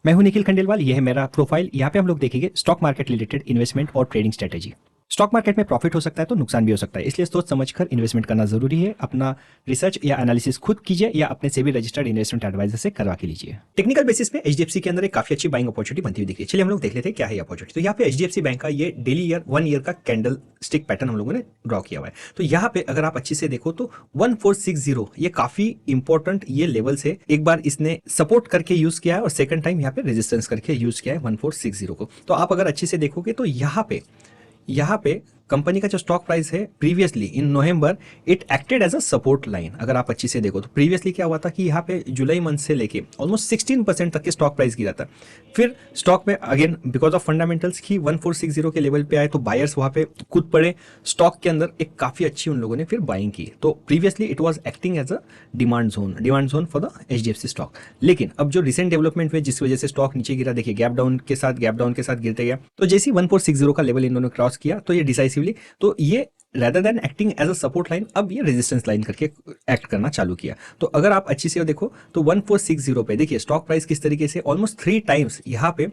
मैं हूं निखिल खंडेलवाल, यह है मेरा प्रोफाइल। यहाँ पे हम लोग देखेंगे स्टॉक मार्केट रिलेटेड इन्वेस्टमेंट और ट्रेडिंग स्ट्रेटेजी। स्टॉक मार्केट में प्रॉफिट हो सकता है तो नुकसान भी हो सकता है, इसलिए सोच समझकर इन्वेस्टमेंट करना जरूरी है। अपना रिसर्च या एनालिसिस खुद कीजिए या अपने सेबी रजिस्टर्ड इन्वेस्टमेंट एडवाइजर से करवा के लीजिए। टेक्निकल बेसिस पे एचडीएफसी के अंदर एक काफी अच्छी बाइंग अपॉर्चुनिटी बनती हुई दिख रही है। चलिए हम लोग देख लेते हैं क्या है ये अपॉर्चुनिटी। तो यहाँ पे एचडीएफसी बैंक का ये डेली ईयर 1 ईयर का कैंडल स्टिक पैटर्न हम लोगों ने ड्रॉ किया हुआ है। तो यहाँ पे अगर आप अच्छे से देखो तो 1460 ये काफी इंपॉर्टेंट ये लेवल से एक बार इसने सपोर्ट करके यूज किया है और सेकंड टाइम यहाँ पे रेजिस्टेंस करके यूज किया है 1460 को। तो आप अगर अच्छे से देखोगे तो यहाँ पे कंपनी का जो स्टॉक प्राइस है previously in November it acted as a support line. अगर आप अच्छे से देखो तो प्रीवियसली क्या हुआ था कि यहाँ पे जुलाई मंथ से लेके ऑलमोस्ट 16% तक के स्टॉक प्राइस गिरा था। फिर स्टॉक में अगेन बिकॉज ऑफ फंडामेंटल्स की 1460 के लेवल पे आए तो बायर्स वहां पे कूद पड़े। स्टॉक के अंदर एक काफी अच्छी उन लोगों ने फिर बाइंग की। तो previously it was acting as a demand zone for the HDFC stock. लेकिन अब जो रिसेंट डेवलपमेंट हुए जिस वजह से स्टॉक नीचे गिरा, देखिए गैप डाउन के साथ गिरते गया। तो जैसे 1460 का लेवल इन्होंने क्रॉस किया तो ये डिसाइसिवली तो ये rather than acting as a support line अब ये रेजिस्टेंस लाइन करके एक्ट करना चालू किया। तो अगर आप अच्छी से देखो तो 1460 पे देखिए स्टॉक प्राइस किस तरीके से ऑलमोस्ट 3 टाइम्स यहाँ पे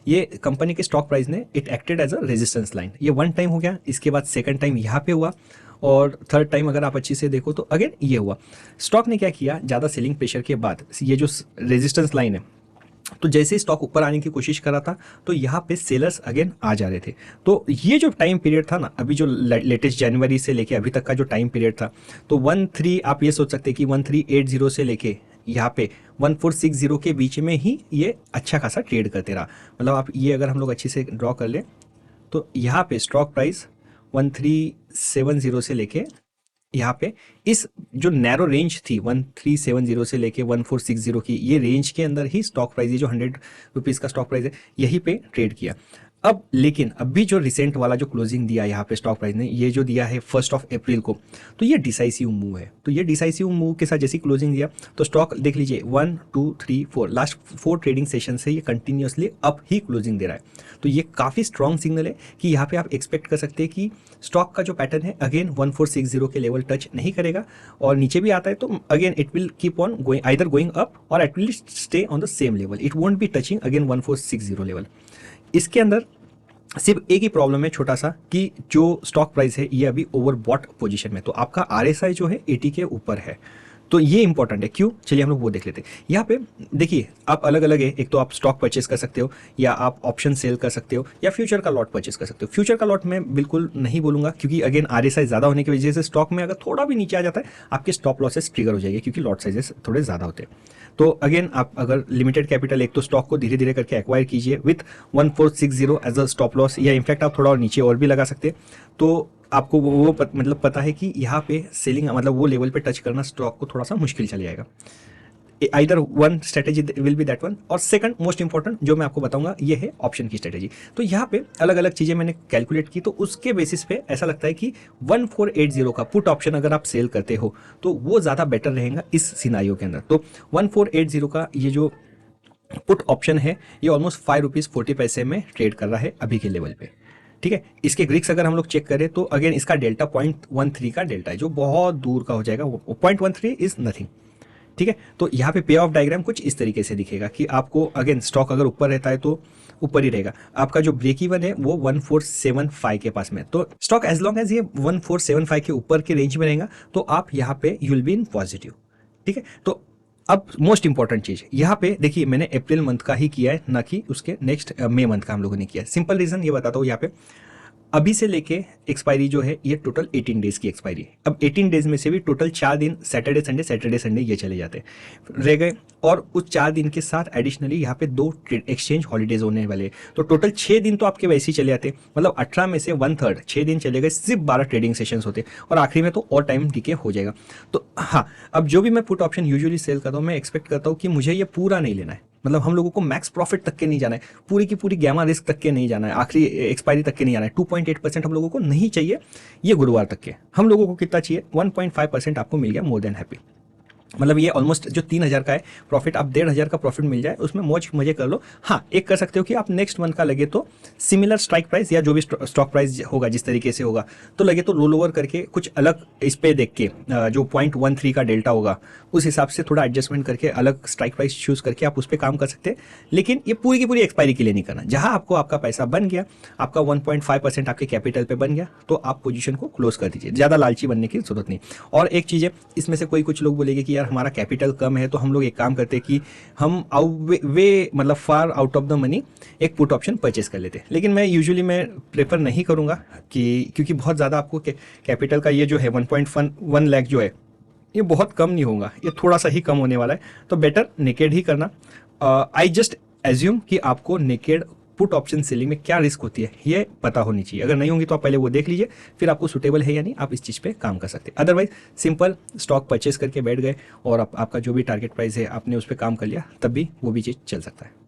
ये कंपनी के स्टॉक प्राइस ने it acted as a resistance line. ये 1 टाइम हो गया, इसके बाद सेकंड टाइम यहाँ पे हुआ और थर्ड टाइम अगर आप अच्छी से देखो तो अगेन ये हुआ। स्टॉक ने क्या किया, ज़्यादा सेलिंग प्रेशर के बाद ये जो रेजिस्टेंस लाइन है तो जैसे ही स्टॉक ऊपर आने की कोशिश कर रहा था तो यहाँ पे सेलर्स अगेन आ जा रहे थे। तो ये जो टाइम पीरियड था ना, अभी जो लेटेस्ट जनवरी से लेके अभी तक का जो टाइम पीरियड था तो 13 आप ये सोच सकते हैं कि 1380 से लेके यहाँ पे 1460 के बीच में ही ये अच्छा खासा ट्रेड करते रहा। मतलब आप ये अगर हम लोग अच्छे से ड्रॉ कर लें तो यहाँ पे स्टॉक प्राइस 1370 से लेके यहाँ पे इस जो नैरो रेंज थी 1370 से लेके 1460 की, ये रेंज के अंदर ही स्टॉक प्राइस, ये जो 100 रुपीज़ का स्टॉक प्राइस है यहीं पे ट्रेड किया। अब लेकिन अभी जो रिसेंट वाला जो क्लोजिंग दिया यहाँ पे स्टॉक प्राइस ने, ये जो दिया है 1 अप्रैल को, तो ये डिसाइसिव मूव है। तो ये डिसाइसिव मूव के साथ जैसी क्लोजिंग दिया तो स्टॉक देख लीजिए 1 2 3 4 लास्ट 4 ट्रेडिंग सेशन से ये कंटिन्यूसली अप ही क्लोजिंग दे रहा है। तो ये काफ़ी स्ट्रॉन्ग सिग्नल है कि यहाँ पे आप एक्सपेक्ट कर सकते हैं कि स्टॉक का जो पैटर्न है अगेन 1460 के लेवल टच नहीं करेगा और नीचे भी आता है तो again it will keep on going, either going up और at least stay on the same level. It won't be touching again 1460 level. इसके अंदर सिर्फ एक ही प्रॉब्लम है छोटा सा कि जो स्टॉक प्राइस है ये अभी ओवरबॉट पोजीशन में, तो आपका आरएसआई जो है 80 के ऊपर है। तो ये इंपॉर्टेंट है। क्यों, चलिए हम लोग वो देख लेते हैं। यहाँ पे देखिए आप अलग अलग है, एक तो आप स्टॉक परचेस कर सकते हो या आप ऑप्शन सेल कर सकते हो या फ्यूचर का लॉट परचेस कर सकते हो। फ्यूचर का लॉट मैं बिल्कुल नहीं बोलूंगा क्योंकि अगेन आरएसआई ज़्यादा होने की वजह से स्टॉक में अगर थोड़ा भी नीचे आ जाता है आपके स्टॉप लॉसेस ट्रिगर हो जाएगी क्योंकि लॉट साइजेस थोड़े ज़्यादा होते हैं। तो अगेन आप अगर लिमिटेड कैपिटल एक तो स्टॉक को धीरे धीरे करके एक्वायर कीजिए with 1460 as a stop loss, या इनफैक्ट आप थोड़ा और नीचे और भी लगा सकते हैं। तो आपको मतलब पता है कि यहाँ पे सेलिंग मतलब वो लेवल पे टच करना स्टॉक को थोड़ा सा मुश्किल चल जाएगा। Either one strategy will be that one, और सेकंड मोस्ट इंपॉर्टेंट जो मैं आपको बताऊंगा ये है ऑप्शन की स्ट्रेटेजी। तो यहाँ पे अलग अलग चीजें मैंने कैलकुलेट की तो उसके बेसिस पे ऐसा लगता है कि 1480 का पुट ऑप्शन अगर आप सेल करते हो तो वो ज़्यादा बेटर रहेगा इस सिनारियो के अंदर। तो 1480 का ये जो पुट ऑप्शन है ये ऑलमोस्ट 5 रुपीज़ 40 पैसे में ट्रेड कर रहा है अभी के लेवल पे। ठीक है, इसके ग्रिक्स अगर हम लोग चेक करें तो अगेन इसका डेल्टा 0.13 का डेल्टा है जो बहुत दूर का हो जाएगा। 0.13 इज नथिंग। ठीक है, तो यहाँ पे पे ऑफ डायग्राम कुछ इस तरीके से दिखेगा कि आपको अगेन स्टॉक अगर ऊपर रहता है तो ऊपर ही रहेगा। आपका जो ब्रेक इवन है वो 1475 के पास में, तो स्टॉक एज लॉन्ग एज ये 1475 के ऊपर के रेंज में रहेगा तो आप यहाँ पे you will be in positive. ठीक है, तो अब मोस्ट इंपॉर्टेंट चीज यहाँ पे देखिए मैंने अप्रैल मंथ का ही किया है ना कि उसके नेक्स्ट मई मंथ का हम लोगों ने किया है। सिंपल रीजन ये बताता हूँ, यहाँ पे अभी से लेके एक्सपायरी जो है ये टोटल 18 डेज की एक्सपायरी है। अब 18 डेज में से भी टोटल 4 दिन सैटरडे संडे ये चले जाते हैं रह गए, और उस 4 दिन के साथ एडिशनली यहाँ पे 2 एक्सचेंज हॉलीडेज होने वाले, तो टोटल 6 दिन तो आपके वैसे ही चले जाते। मतलब 18 में से 1/3 6 दिन चले गए, सिर्फ 12 ट्रेडिंग सेशंस होते और आखिरी में तो और टाइम डीके हो जाएगा। तो हाँ, अब जो भी मैं पुट ऑप्शन यूजुअली सेल करता हूँ मैं एक्सपेक्ट करता हूँ कि मुझे ये पूरा नहीं लेना है। मतलब हम लोगों को मैक्स प्रॉफिट तक के नहीं जाना है, पूरी की पूरी गैमा रिस्क तक के नहीं जाना है, आखिरी एक्सपायरी तक के नहीं जाना है। 2.8% हम लोगों को नहीं चाहिए ये गुरुवार तक के। हम लोगों को कितना चाहिए, 1.5% आपको मिल गया, मोर देन हैप्पी। मतलब ये ऑलमोस्ट जो 3,000 का है प्रॉफिट, आप 1,500 का प्रॉफिट मिल जाए उसमें मौज मजे कर लो। हाँ, एक कर सकते हो कि आप नेक्स्ट मंथ का लगे तो सिमिलर स्ट्राइक प्राइस या जो भी स्टॉक प्राइस होगा जिस तरीके से होगा, तो लगे तो रोल ओवर करके कुछ अलग इस पे देख के जो 0.13 का डेल्टा होगा उस हिसाब से थोड़ा एडजस्टमेंट करके अलग स्ट्राइक प्राइस चूज करके आप उस पर काम कर सकते हैं। लेकिन ये पूरी की पूरी एक्सपायरी के लिए नहीं करना। जहां आपको आपका पैसा बन गया, आपका 1.5% आपके कैपिटल पे बन गया, तो आप पोजीशन को क्लोज कर दीजिए। ज़्यादा लालची बनने की जरूरत नहीं। और एक चीज़ है, इसमें से कुछ लोग बोलेंगे कि यार हमारा कैपिटल कम है, तो हम लोग एक काम करते हैं कि हम मतलब far out of the money एक पुट ऑप्शन परचेस कर लेते हैं। लेकिन मैं यूजुअली मैं प्रेफर नहीं करूँगा कि क्योंकि बहुत ज़्यादा आपको कैपिटल का ये जो है 1.1 लाख जो है ये बहुत कम नहीं होगा, ये थोड़ा सा ही कम होने वाला है। तो बेटर नेकेड ही करना। आई जस्ट एज्यूम कि आपको नेकेड पुट ऑप्शन सेलिंग में क्या रिस्क होती है ये पता होनी चाहिए। अगर नहीं होंगी तो आप पहले वो देख लीजिए, फिर आपको सुटेबल है या नहीं, आप इस चीज़ पे काम कर सकते हैं। अदरवाइज सिंपल स्टॉक परचेस करके बैठ गए और आपका जो भी टारगेट प्राइस है आपने उस पर काम कर लिया, तब भी वो भी चीज़ चल सकता है।